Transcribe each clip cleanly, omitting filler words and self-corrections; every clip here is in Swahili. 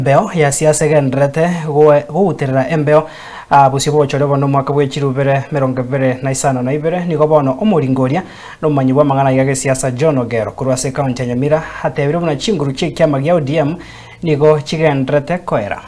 embeo ya siasa genderete guutirira embeo busio bochore bono mwaka bwechirubere 2022 nigo bono omuringoria nomanyi bwa mang'ana ya siasa John Ogero kurwase county ya Nyamira hatebire buna chinguru chikiama gya ODM nigo chigenderete koera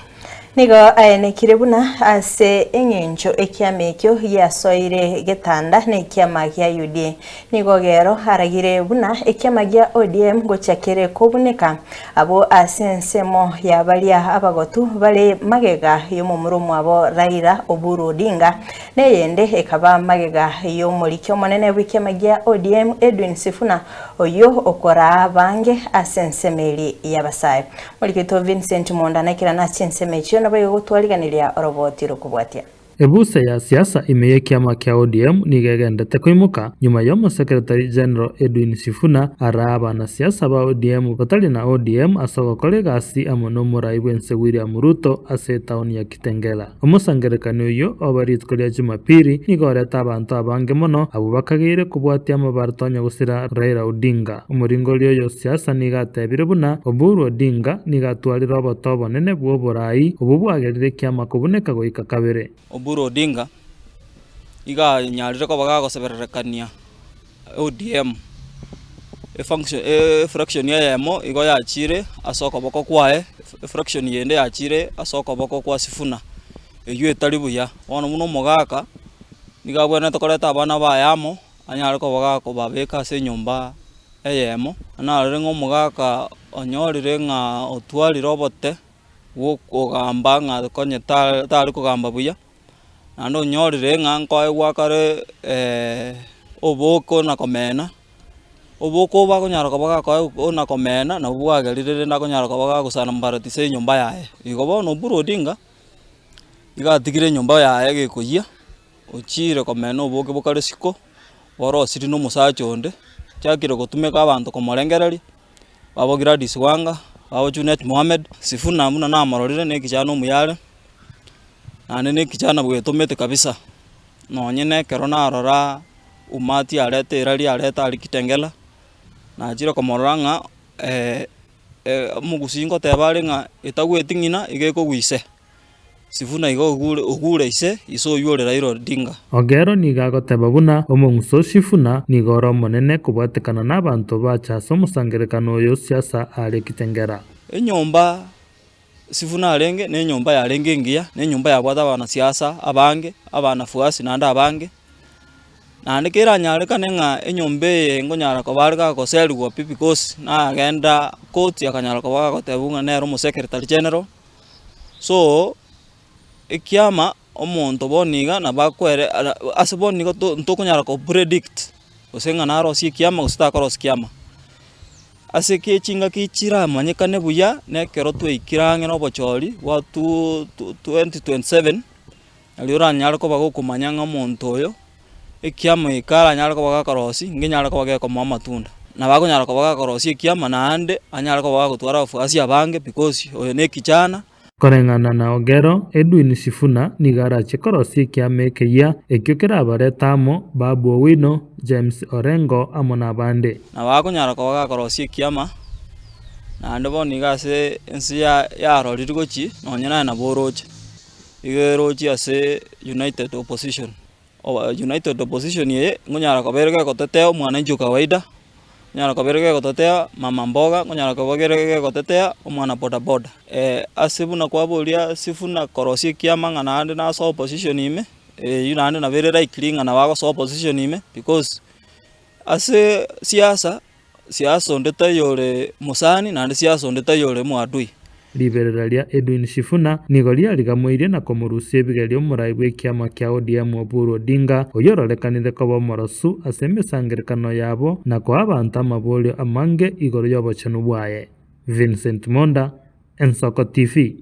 nigo aenekire buna ase eng'encho ekiama ekio yasoire getanda na ekiama gya UDA nigo Ogero aragire buna ekiama gya ODM gochakere kobuneka abo ase ensemo ya balia abagotu bale magega y'omumurumu abo Raila Oburu Odinga neyende ekaba magega y'omurikyo monene bw'ikiama gya ODM Edwin Sifuna oyo okora bange ase ensemeri y'abasaye Mulikito Vincent Monda nakira na chensemechio nabayo gutwariganirya orobotiro kubwatia Ebuse ya siasa imeye kiama kia ODM nigegendete kuimuka nyuma ya Secretary General Edwin Sifuna araba na siasa ba ODM batali na ODM asogokore gasi amono muraibu ense William Ruto ase taoni ya Kitengela omusangerekano yo obarit kolia Jumapili nigoreta abantu abange mono abo bakagire kubwatia amabartonya gusira Raila Odinga umuringolio yo siasa nigatebire buna Oburu Odinga nigatwarira obotobo nene bwo borai obubwagerire kiama kubuneka goika kabere Oburu Odinga iga nyarire ko baga goseberekania ODM fraction ya yemo igo yachire asoko boko kwae fraction yende yachire asoko boko kwa Sifuna eyo etalibuya ono muno mogaka niga bwana tokoreta abana bayamo anyare ko baga ko babeka se nyumba eyemo anare ngo mogaka onyorire nga otwali robote wo kugamba nga konye tali kugamba buya ando nyorire nganko ewakare oboko na komena oboko ba konyara ko baga ko na komena na bwagerire na konyara ko baga gusana mbarati se nyumba yae igo bono Oburu Odinga iga tigire nyumba yae gikuya ochire komena oboke bokare siko boro siri no musacho onde cyakire gutumeka abantu komorengereri babo Gladys Wanga babo Junet Mohamed Sifuna muna na amarorire ne kijana omuyale nane kijana bwetomete kabisa nonyene kero narora umati arete irari areta ari Kitengela na jira komoranga mugusingo tebare nga etagwetingina igeko gwise Sifuna igo ogure ise iso yore Raila Odinga Ogero nigagoteba buna omungso Sifuna nigoro monene kubwatekana n'abantu bachaso musangerekano yo siasa ari Kitengera enyomba Sifuna arenge ne nyumba yarenge ngia ne nyumba yabwata abana siasa abange abana fuasi nanda abange na ndikira nyareka nenga enyombe ngonyara ko barga ko selwa pipikos na agenda court yakanyara ko baga ko tebunga nero mu Secretary General so ekiama omonto boniga na bakwere asiboniga to kunyara ko predict osenga naro si kiama usita ko kiama aseke chinga kichira manyekane buya nekero twikirange no bochori wa 2027 aliora nyara ko bago kumanyanga monto yo ekiama ikara nyara ko baga karosi nginyara ko baga ko matunda na bago nyara ko baga karosi ekiama nande anyara ko baga gutwara fuasi abange because oyo ne kichana korengana na Ogero Edwin Sifuna nigara chekorosi kiama ekeya ekyo kerabaretamo Babu Owino James Orengo amona abande na bakunyara ko baga karosi kiama na ndebo nigase ensi ya rorirgochi nonyana na boroche igerochi ase United Opposition United Opposition ye ngonyara ko berege ko teteo mwananchi kawaida nyara ko berege ko tetea mama mboga ngonyara ko berege ko tetea omwana boda boda asibuna kwa bolia Sifuna korosi kiama ngana ande na so opposition ime yunande na very right clean na wago so opposition ime because ase siasa ondeta yore musani na siasa ondeta yore muadui libereralia Edwin Sifuna nigoria ligamoire na komurusia ebigerio muraibu kiama kia ODM Oburu Odinga oyororekanire ko bomorosu asemesangerekano yabo na ko abantu amabolio amange igoro y'obochanu bwaye Vincent Monda Ensoko TV